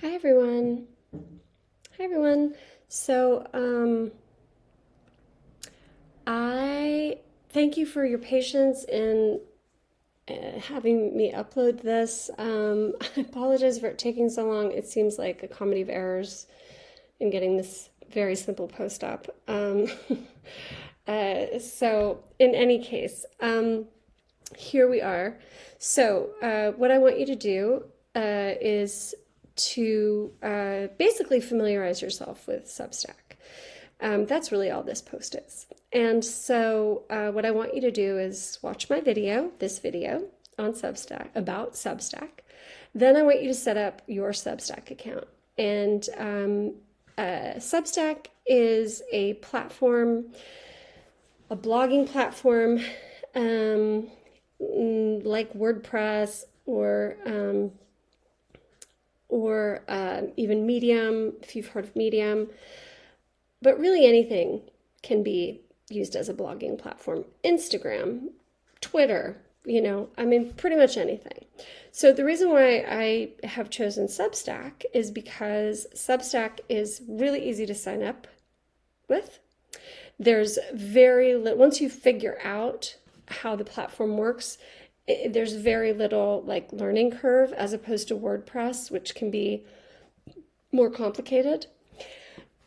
Hi everyone. Hi everyone. So, I thank you for your patience in having me upload this. I apologize for it taking so long. It seems like a comedy of errors in getting this very simple post up. So, in any case, here we are. So, what I want you to do is to basically familiarize yourself with Substack. That's really all this post is. And so, what I want you to do is watch my video, this video on Substack, about Substack. Then I want you to set up your Substack account. And Substack is a platform, a blogging platform, like WordPress or even Medium, if you've heard of Medium. But really anything can be used as a blogging platform. Instagram, Twitter, pretty much anything. So the reason why I have chosen Substack is because Substack is really easy to sign up with. There's very little, once you figure out how the platform works, there's very little like learning curve as opposed to WordPress, which can be more complicated.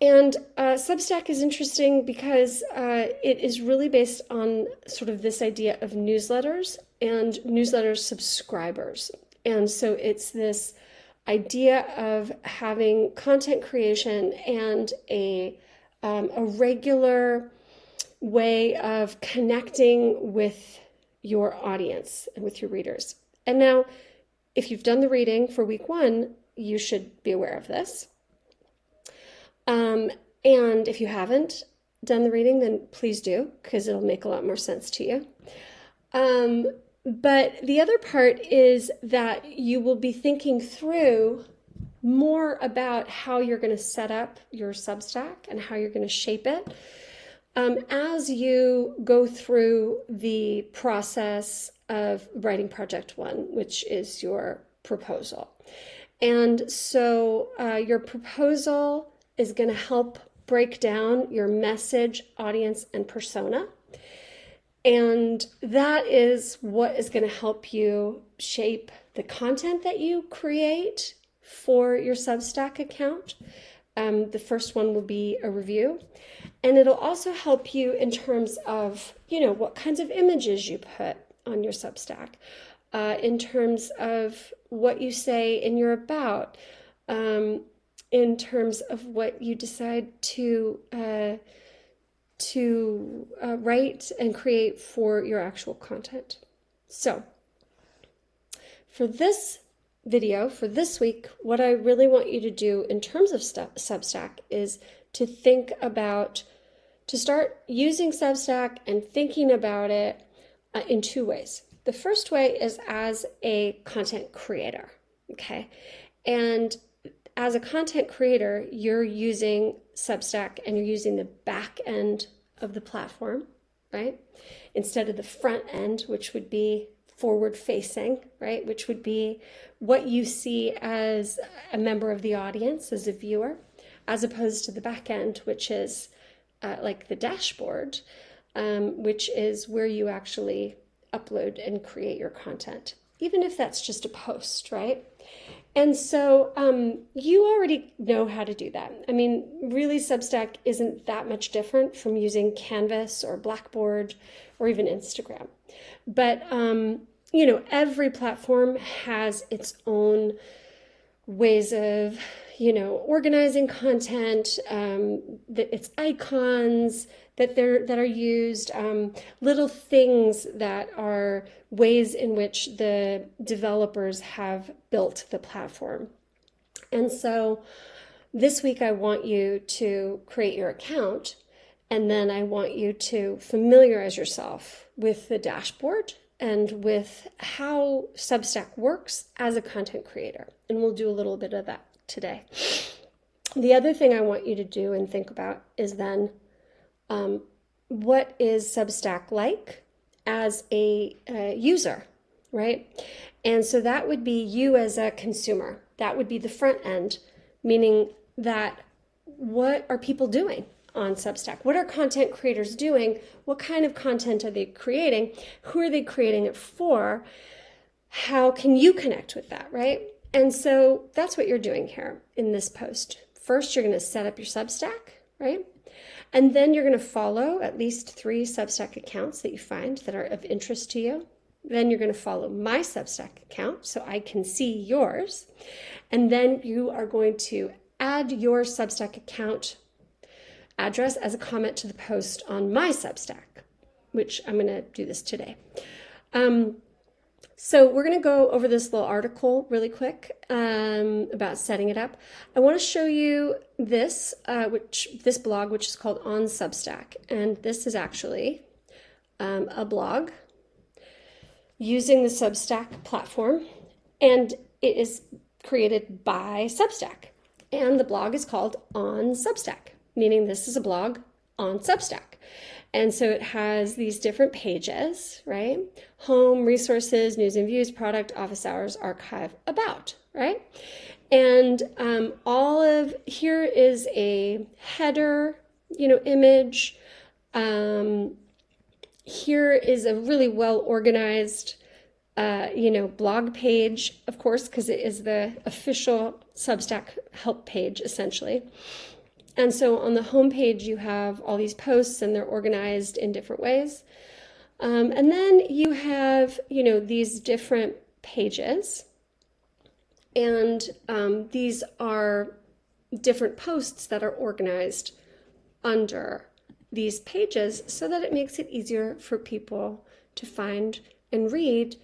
And Substack is interesting because it is really based on sort of this idea of newsletters and newsletter subscribers. And so it's this idea of having content creation and a regular way of connecting with your audience and with your readers. And now, if you've done the reading for week 1, you should be aware of this. And if you haven't done the reading, then please do, because it'll make a lot more sense to you. But the other part is that you will be thinking through more about how you're going to set up your Substack and how you're going to shape it as you go through the process of writing Project 1, which is your proposal. And so your proposal is going to help break down your message, audience, and persona. And that is what is going to help you shape the content that you create for your Substack account. The first one will be a review. And it'll also help you in terms of, what kinds of images you put on your Substack, in terms of what you say in your about, in terms of what you decide to write and create for your actual content. So for this video, for this week, what I really want you to do in terms of Substack is to think about, to start using Substack and thinking about it in 2 ways. The first way is as a content creator, okay? And as a content creator, you're using Substack and you're using the back end of the platform, right? Instead of the front end, which would be forward facing, right? Which would be what you see as a member of the audience, as a viewer, as opposed to the back end, which is like the dashboard, which is where you actually upload and create your content, even if that's just a post, right? And so you already know how to do that. I mean, really, Substack isn't that much different from using Canvas or Blackboard or even Instagram. But, every platform has its own ways of, organizing content, its icons that are used, little things that are ways in which the developers have built the platform. And so this week I want you to create your account, and then I want you to familiarize yourself with the dashboard and with how Substack works as a content creator. And we'll do a little bit of that today. The other thing I want you to do and think about is then what is Substack like as a user, right? And so that would be you as a consumer. That would be the front end, meaning that what are people doing on Substack? What are content creators doing? What kind of content are they creating? Who are they creating it for? How can you connect with that, right? And so that's what you're doing here in this post. First, you're going to set up your Substack, right? And then you're going to follow at least 3 Substack accounts that you find that are of interest to you. Then you're going to follow my Substack account so I can see yours. And then you are going to add your Substack account address as a comment to the post on my Substack, which I'm going to do this today. So we're going to go over this little article really quick about setting it up. I want to show you this blog, which is called On Substack. And this is actually a blog using the Substack platform. And it is created by Substack. And the blog is called On Substack, meaning this is a blog on Substack. And so it has these different pages, right? Home, resources, news and views, product, office hours, archive, about, right? And here is a header, image. Here is a really well organized, blog page, of course, because it is the official Substack help page, essentially. And so on the home page, you have all these posts and they're organized in different ways. And then you have, these different pages. And these are different posts that are organized under these pages so that it makes it easier for people to find and read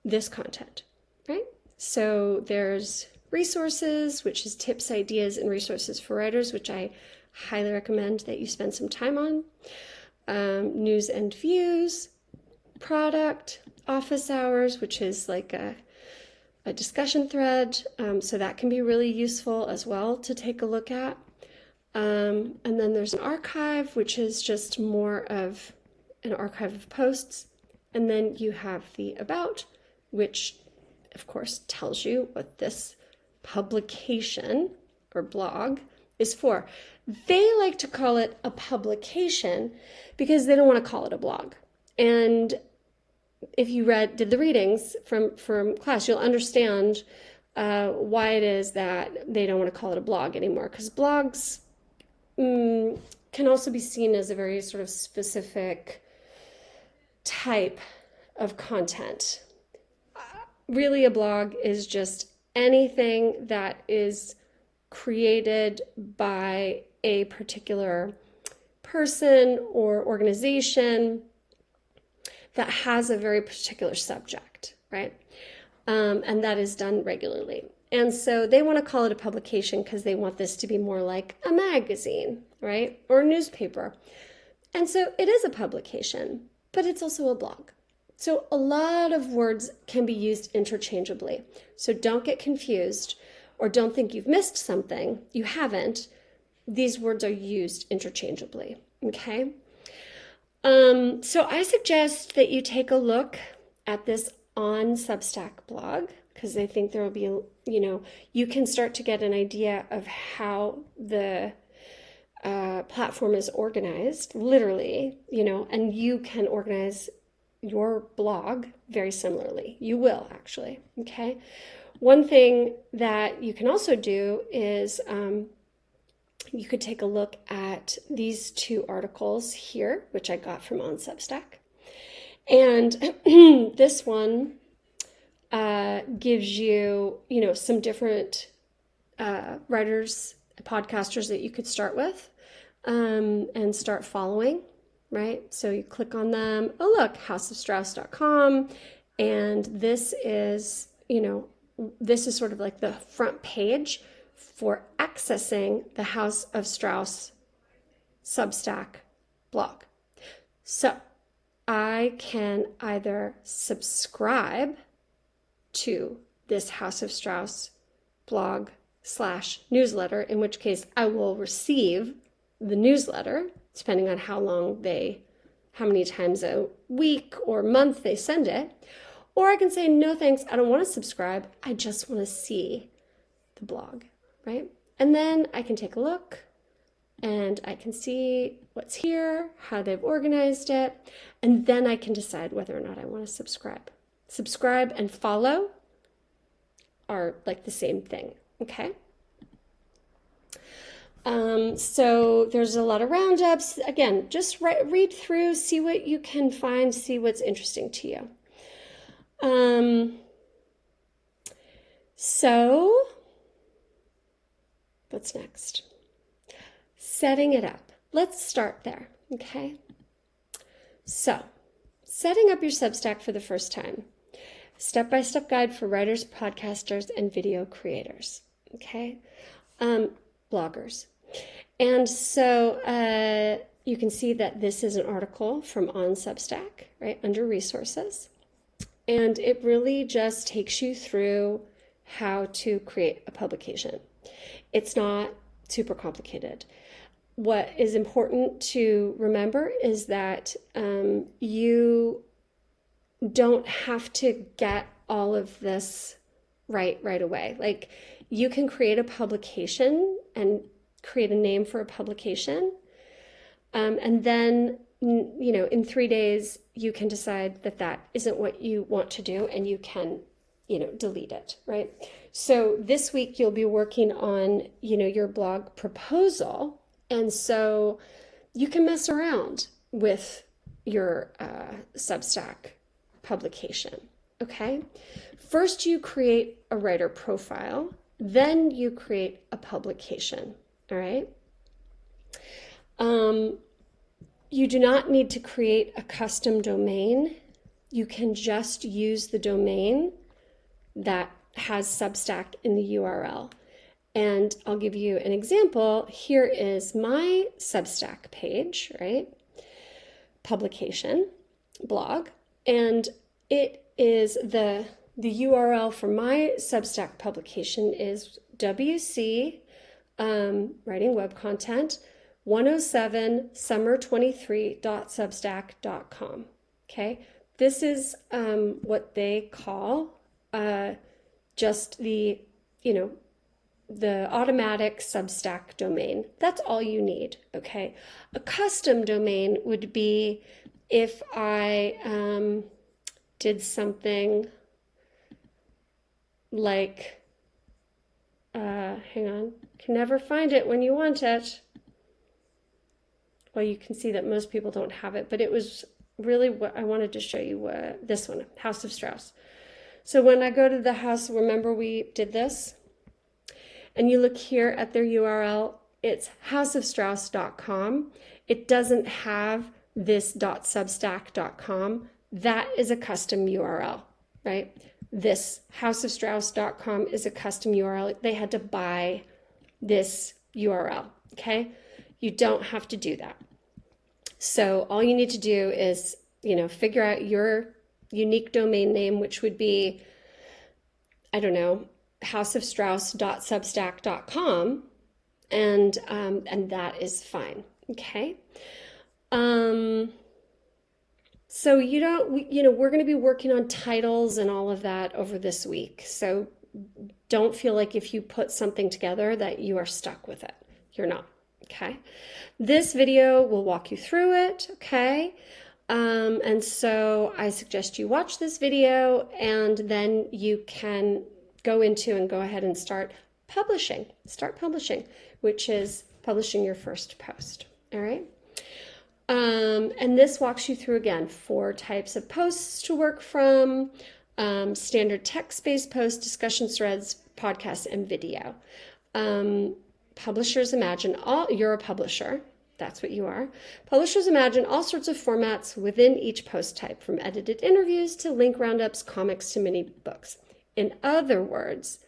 this content, right? So there's resources, which is tips, ideas, and resources for writers, which I highly recommend that you spend some time on. News and views, product, office hours, which is like a discussion thread. So that can be really useful as well to take a look at. And then there's an archive, which is just more of an archive of posts. And then you have the about, which of course tells you what this publication or blog is for. They like to call it a publication because they don't want to call it a blog. And if you did the readings from class, you'll understand why it is that they don't want to call it a blog anymore, because blogs can also be seen as a very sort of specific type of content. Really, a blog is just anything that is created by a particular person or organization that has a very particular subject, right? And that is done regularly. And so they want to call it a publication because they want this to be more like a magazine, right? Or a newspaper. And so it is a publication, but it's also a blog. So a lot of words can be used interchangeably. So don't get confused or don't think you've missed something. You haven't. These words are used interchangeably, okay? So I suggest that you take a look at this On Substack blog, because I think there will be, you can start to get an idea of how the platform is organized, literally, and you can organize your blog very similarly. You will, actually, okay? One thing that you can also do is you could take a look at these 2 articles here, which I got from On Substack. And this one gives you, some different writers, podcasters that you could start with and start following, right? So you click on them. Oh, look, houseofstrauss.com. And this is, this is sort of like the front page for accessing the House of Strauss Substack blog. So I can either subscribe to this House of Strauss blog / newsletter, in which case I will receive the newsletter, depending on how many times a week or month they send it. Or I can say, no thanks, I don't want to subscribe. I just want to see the blog, right? And then I can take a look and I can see what's here, how they've organized it, and then I can decide whether or not I want to subscribe. Subscribe and follow are like the same thing, okay? So there's a lot of roundups. Again, just read through, see what you can find, see what's interesting to you. So what's next? Setting it up. Let's start there, okay? So, setting up your Substack for the first time. Step-by-step guide for writers, podcasters, and video creators, okay? Bloggers. And so you can see that this is an article from on Substack, right, under resources. And it really just takes you through how to create a publication. It's not super complicated. What is important to remember is that you don't have to get all of this right away. Like, you can create a publication and create a name for a publication, and then, you know, in 3 days you can decide that that isn't what you want to do, and you can, you know, delete it, right? So this week you'll be working on, you know, your blog proposal, and so you can mess around with your Substack publication, okay? First you create a writer profile, then you create a publication, all right? You do not need to create a custom domain. You can just use the domain that has Substack in the URL. And I'll give you an example. Here is my Substack page, right? Publication, blog, and it is the URL for my Substack publication is WWC, writing web content, 107 summer23.substack.com. Okay, this is what they call just the, you know, the automatic Substack domain. That's all you need, okay? A custom domain would be if I did something like, hang on, can never find it when you want it. Well, you can see that most people don't have it, but it was really what I wanted to show you, this one, House of Strauss. So when I go to the house, remember we did this? And you look here at their URL, it's houseofstrauss.com. It doesn't have this .substack.com. That is a custom URL, right? This houseofstrauss.com is a custom URL. They had to buy this URL, okay? You don't have to do that. So all you need to do is, you know, figure out your unique domain name, which would be, I don't know, houseofstrauss.substack.com, and that is fine, okay? So you know, we're going to be working on titles and all of that over this week. So don't feel like if you put something together that you are stuck with it. You're not, okay? This video will walk you through it, okay? And so I suggest you watch this video, and then you can go ahead and start publishing, which is publishing your first post, all right? And this walks you through, again, 4 types of posts to work from: standard text-based posts, discussion threads, podcasts, and video. Publishers imagine you're a publisher. That's what you are. Publishers imagine all sorts of formats within each post type, from edited interviews to link roundups, comics to mini books. In other words,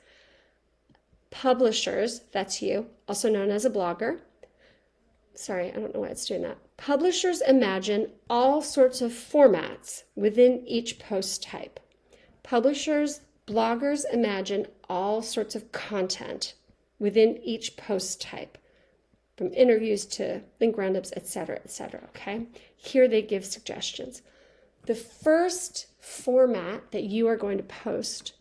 publishers, that's you, also known as a blogger. Sorry, I don't know why it's doing that. Publishers imagine all sorts of formats within each post type. Bloggers imagine all sorts of content within each post type, from interviews to link roundups, etc., okay? Here they give suggestions. The first format that you are going to post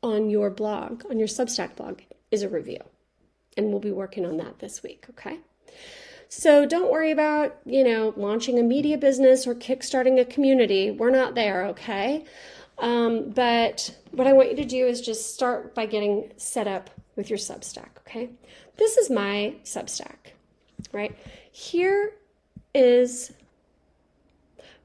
on your blog, on your Substack blog, is a review. And we'll be working on that this week, okay? So don't worry about, launching a media business or kickstarting a community. We're not there, okay? But what I want you to do is just start by getting set up with your Substack, okay? This is my Substack, right? Here is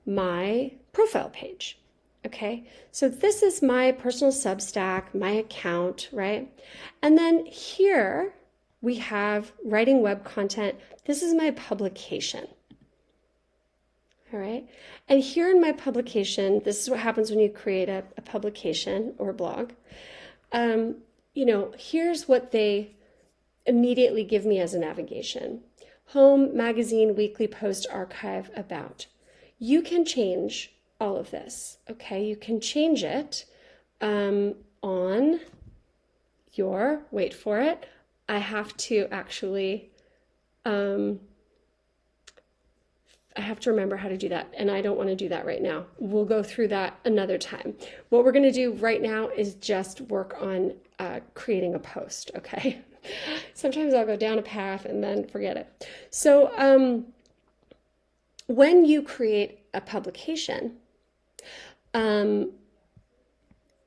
my profile page, okay? So this is my personal Substack, my account, right? And then here we have writing web content. This is my publication. All right. And here in my publication, this is what happens when you create a publication or a blog. Here's what they immediately give me as a navigation. Home, magazine, weekly post, archive, about. You can change all of this, okay? You can change it on your, wait for it, I have to actually, I have to remember how to do that, and I don't want to do that right now. We'll go through that another time. What we're going to do right now is just work on creating a post, okay? Sometimes I'll go down a path and then forget it. So when you create a publication,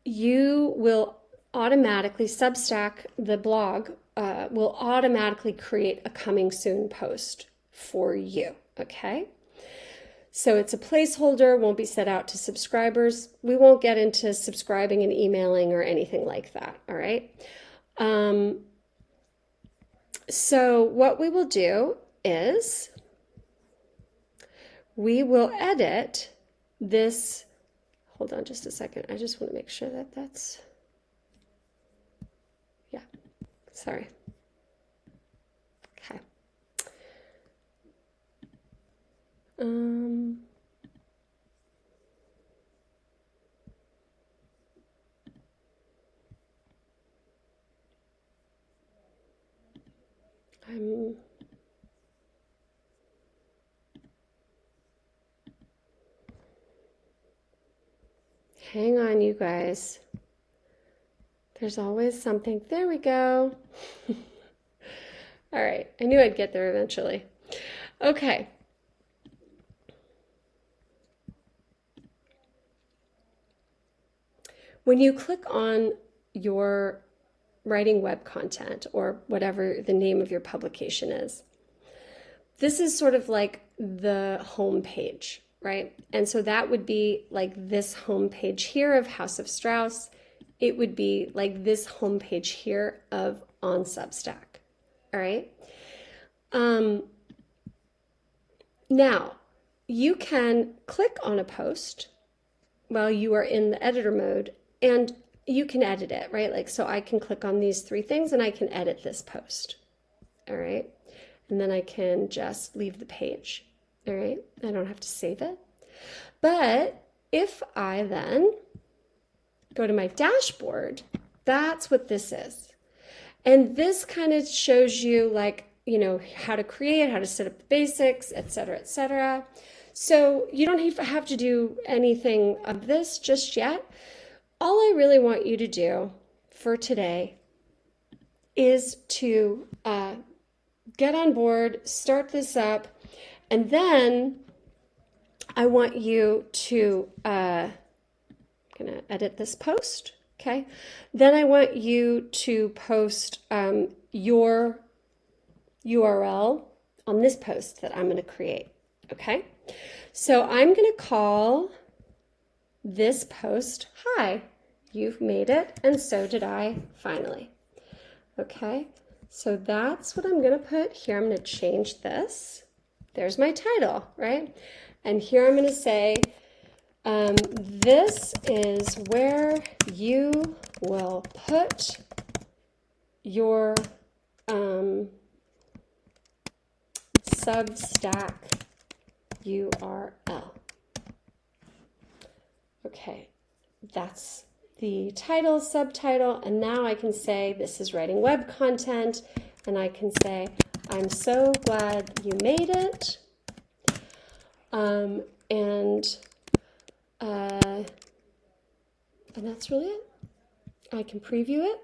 you will automatically, Substack, the blog, will automatically create a coming soon post for you, okay? So it's a placeholder, won't be set out to subscribers. We won't get into subscribing and emailing or anything like that, all right? So what we will do is we will edit this. Hold on just a second. I just want to make sure that that's, yeah, sorry. Okay. Hang on, you guys. There's always something. There we go. All right. I knew I'd get there eventually. Okay. When you click on your writing web content or whatever the name of your publication is, this is sort of like the home page, right? And so that would be like this home page here of House of Strauss. It would be like this home page here of On Substack, all right? Now, you can click on a post while you are in the editor mode, and you can edit it, right? Like, so I can click on these three things and I can edit this post, all right? And then I can just leave the page, all right? I don't have to save it. But if I then go to my dashboard, that's what this is. And this kind of shows you, like, how to create, how to set up the basics, et cetera, et cetera. So you don't have to do anything of this just yet. All I really want you to do for today is to get on board, start this up, and then I want you to, I'm going to edit this post, okay? Then I want you to post your URL on this post that I'm going to create, okay? So I'm going to call this post, "Hi, you've made it, and so did I, finally." Okay, so that's what I'm going to put here. I'm going to change this. There's my title, right? And here I'm going to say, this is where you will put your Substack URL. Okay, that's the title, subtitle, and now I can say this is writing web content, and I can say, "I'm so glad you made it," and that's really it. I can preview it.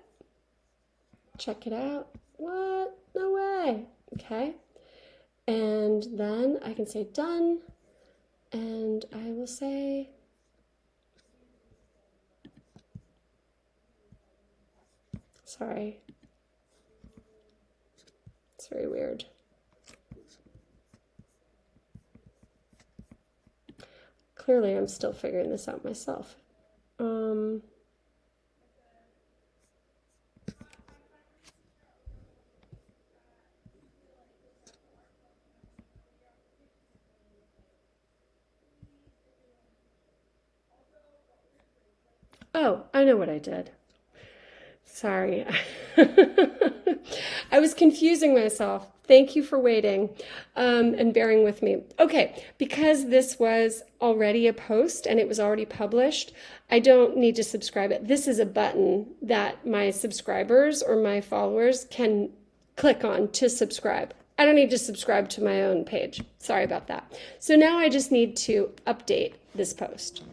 Check it out. What? No way. Okay. And then I can say done. And I will say, sorry. It's very weird. Clearly, I'm still figuring this out myself. Oh, I know what I did. Sorry. I was confusing myself. Thank you for waiting and bearing with me. Okay, because this was already a post and it was already published, I don't need to subscribe it. This is a button that my subscribers or my followers can click on to subscribe. I don't need to subscribe to my own page. Sorry about that. So now I just need to update this post.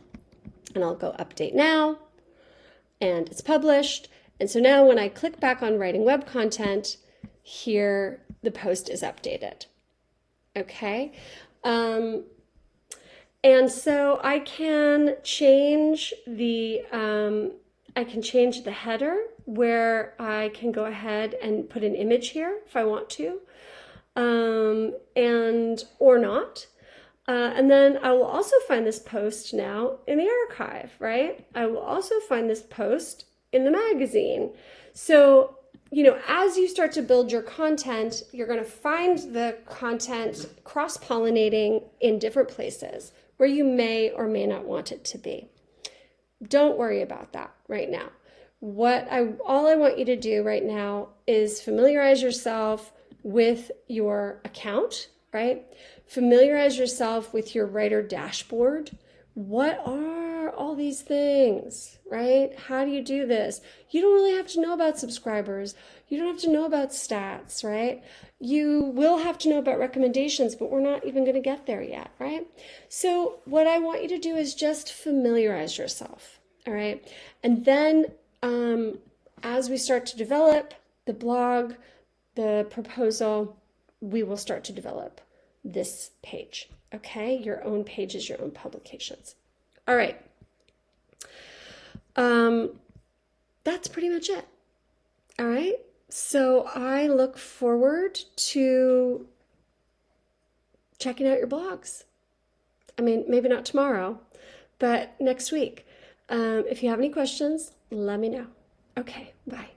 And I'll go update now. And it's published. And so now when I click back on writing web content, here the post is updated. Okay. And so I can change the header where I can go ahead and put an image here if I want to, or not. And then I will also find this post now in the archive, right? I will also find this post in the magazine. So, as you start to build your content, you're going to find the content cross-pollinating in different places where you may or may not want it to be. Don't worry about that right now. All I want you to do right now is familiarize yourself with your account, right? Familiarize yourself with your writer dashboard. What are all these things, right? How do you do this? You don't really have to know about subscribers. You don't have to know about stats, right? You will have to know about recommendations, but we're not even going to get there yet, right? So what I want you to do is just familiarize yourself, all right? And then as we start to develop the blog, the proposal, we will start to develop this page, okay? Your own pages, your own publications. All right. That's pretty much it. All right. So I look forward to checking out your blogs. I mean, maybe not tomorrow, but next week. If you have any questions, let me know. Okay, bye.